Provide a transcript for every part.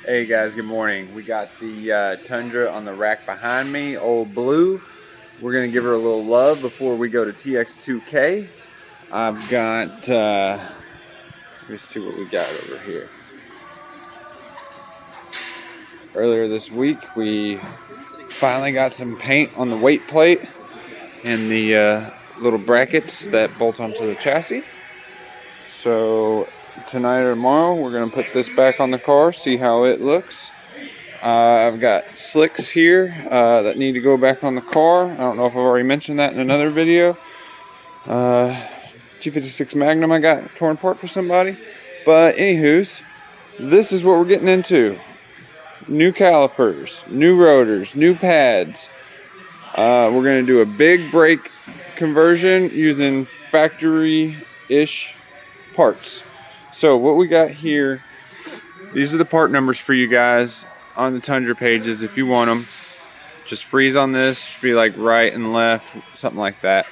Hey guys, good morning. We got the Tundra on the rack behind me, old blue. We're gonna give her a little love before we go to TX2K. I've got, let me see what we got over here. Earlier this week, we finally got some paint on the weight plate and the little brackets that bolt onto the chassis. So tonight or tomorrow, we're gonna put this back on the car, see how it looks. I've got slicks here that need to go back on the car. I don't know if I've already mentioned that in another video. 256 Magnum I got torn apart for somebody. But anywho's, this is what we're getting into. New calipers, new rotors, new pads. We're going to do a big brake conversion using factory-ish parts. So what we got here, these are the part numbers for you guys on the Tundra pages if you want them. Just freeze on this, should be like right and left, something like that.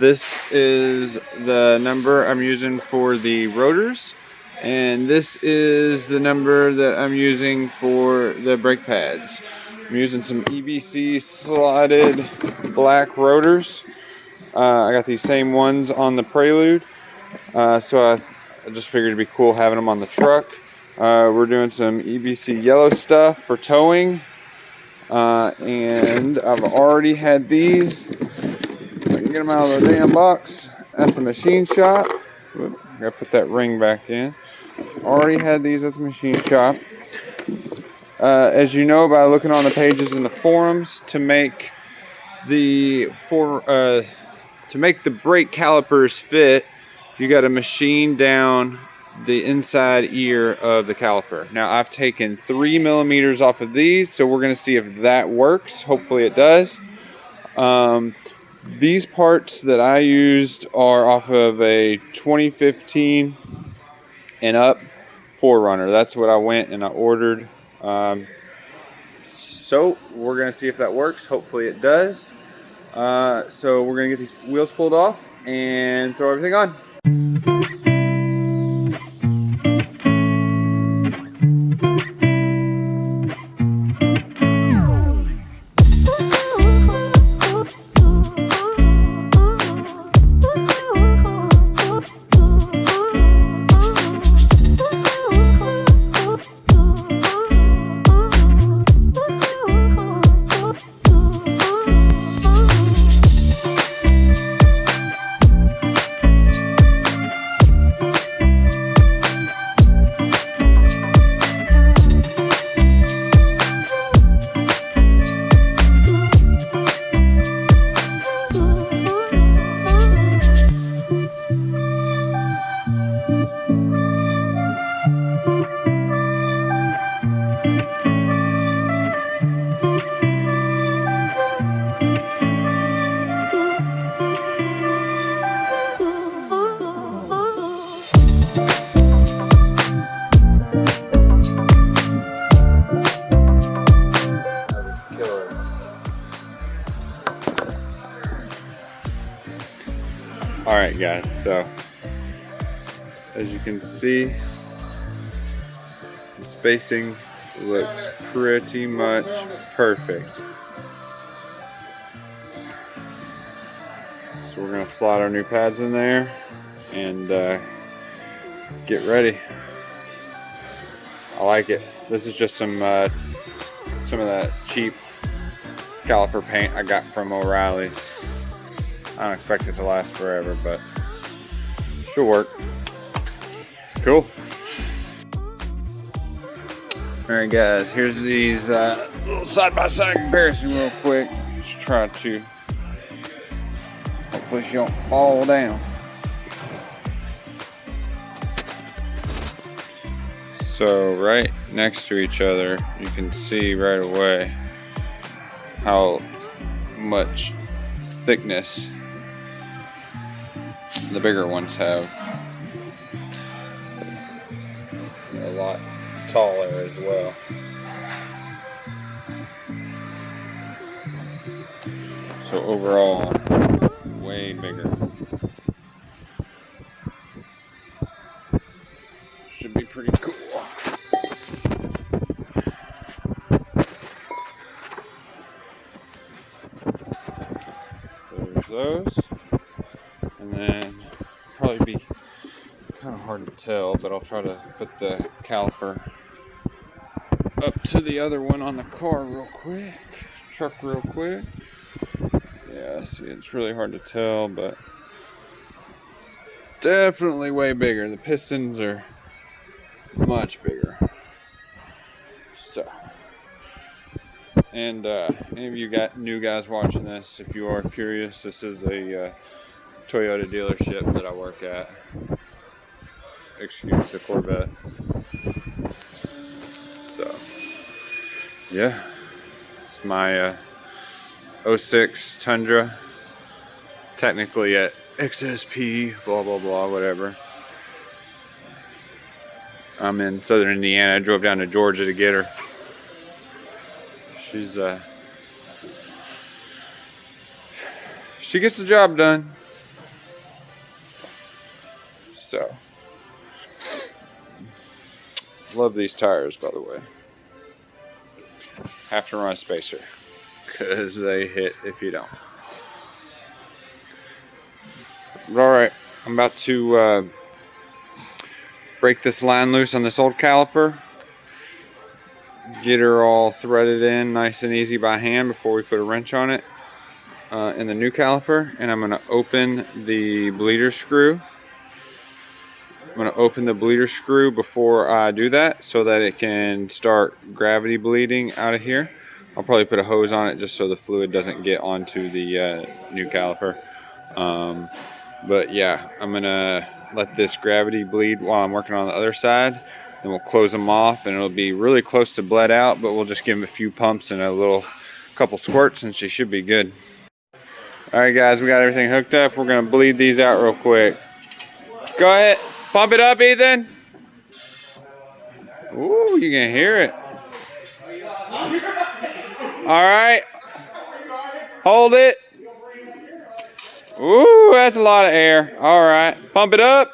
This is the number I'm using for the rotors, and this is the number that I'm using for the brake pads. I'm using some EBC slotted black rotors. I got these same ones on the Prelude, so I just figured it'd be cool having them on the truck. We're doing some EBC yellow stuff for towing, and I've already had these. I can get them out of the damn box at the machine shop. Whoop, gotta put that ring back in. Already had these at the machine shop. As you know by looking on the pages in the forums, to make the brake calipers fit, you got to machine down the inside ear of the caliper. Now I've taken 3 millimeters off of these, so we're going to see if that works. Hopefully it does. These parts that I used are off of a 2015 and up 4Runner. That's what I went and I ordered. So we're going to see if that works. Hopefully it does. So we're going to get these wheels pulled off and throw everything on. Alright guys, so as you can see, the spacing looks pretty much perfect. So we're going to slide our new pads in there and get ready. I like it. This is just some of that cheap caliper paint I got from O'Reilly's. I don't expect it to last forever, but should work. Cool. Alright guys, here's these little side-by-side comparison real quick. Just try to, hopefully she don't fall down. So right next to each other, you can see right away how much thickness the bigger ones have. A lot taller as well. So overall, way bigger. Should be pretty cool. those. And then probably be kind of hard to tell, but I'll try to put the caliper up to the other one on the car real quick. Truck real quick. Yeah, see, it's really hard to tell, but definitely way bigger. The pistons are much bigger. So, and any of you new guys watching this, if you are curious, this is a Toyota dealership that I work at. Excuse the Corvette. So, yeah, it's my 06 Tundra. Technically at XSP, blah blah blah, whatever. I'm in southern Indiana. I drove down to Georgia to get her. She gets the job done. So, love these tires, by the way. Have to run a spacer because they hit if you don't. But all right, I'm about to break this line loose on this old caliper. Get her all threaded in nice and easy by hand before we put a wrench on it in the new caliper. And I'm going to open the bleeder screw. I'm going to open the bleeder screw before I do that so that it can start gravity bleeding out of here. I'll probably put a hose on it just so the fluid doesn't get onto the new caliper. But yeah, I'm going to let this gravity bleed while I'm working on the other side. Then we'll close them off and it'll be really close to bled out, but we'll just give them a few pumps and a couple squirts and she should be good. Alright guys, we got everything hooked up. We're going to bleed these out real quick. Go ahead, pump it up, Ethan. Ooh, you can hear it. Alright, hold it. Ooh, that's a lot of air. Alright, pump it up.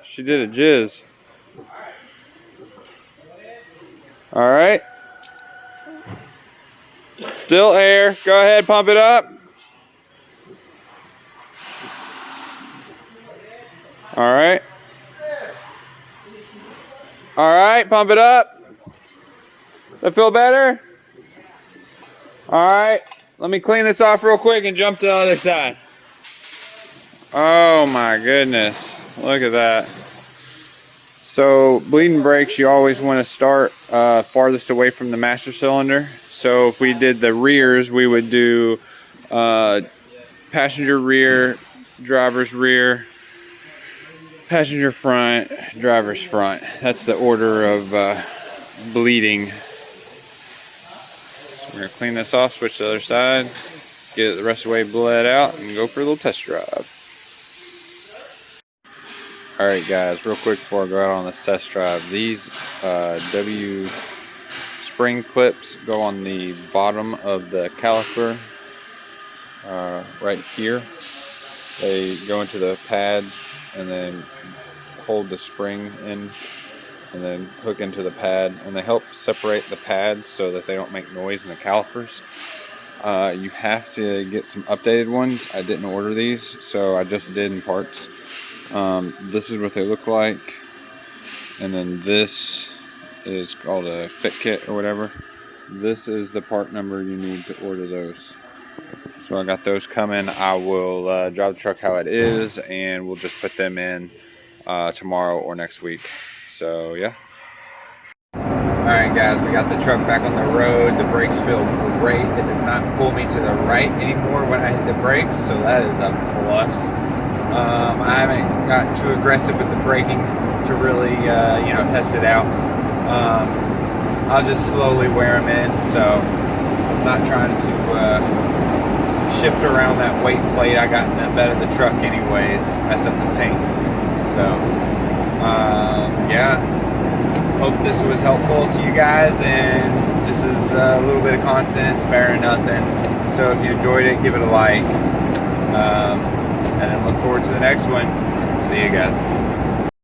She did a jizz. Alright. Still air. Go ahead, pump it up. Alright. Alright, pump it up. Does that feel better? Alright. Let me clean this off real quick and jump to the other side. Oh my goodness. Look at that. So bleeding brakes, you always want to start farthest away from the master cylinder. So if we did the rears, we would do passenger rear, driver's rear, passenger front, driver's front. That's the order of bleeding. So we're going to clean this off, switch to the other side, get it the rest of the way bled out, and go for a little test drive. Alright guys, real quick before I go out on this test drive, these W spring clips go on the bottom of the caliper right here. They go into the pads and then hold the spring in and then hook into the pad, and they help separate the pads so that they don't make noise in the calipers. You have to get some updated ones. I didn't order these, so I just did in parts. This is what they look like, and then this is called a fit kit or whatever. This is the part number you need to order those. So I got those coming. I will drive the truck how it is, and we'll just put them in tomorrow or next week. So yeah. Alright guys, we got the truck back on the road. The brakes feel great. It does not pull me to the right anymore when I hit the brakes, so that is a plus. I haven't gotten too aggressive with the braking to really, test it out. I'll just slowly wear them in, so I'm not trying to shift around that weight plate I got in the bed of the truck anyways, mess up the paint. So, yeah, hope this was helpful to you guys, and this is a little bit of content. It's better than nothing. So if you enjoyed it, give it a like. And then look forward to the next one. See you guys.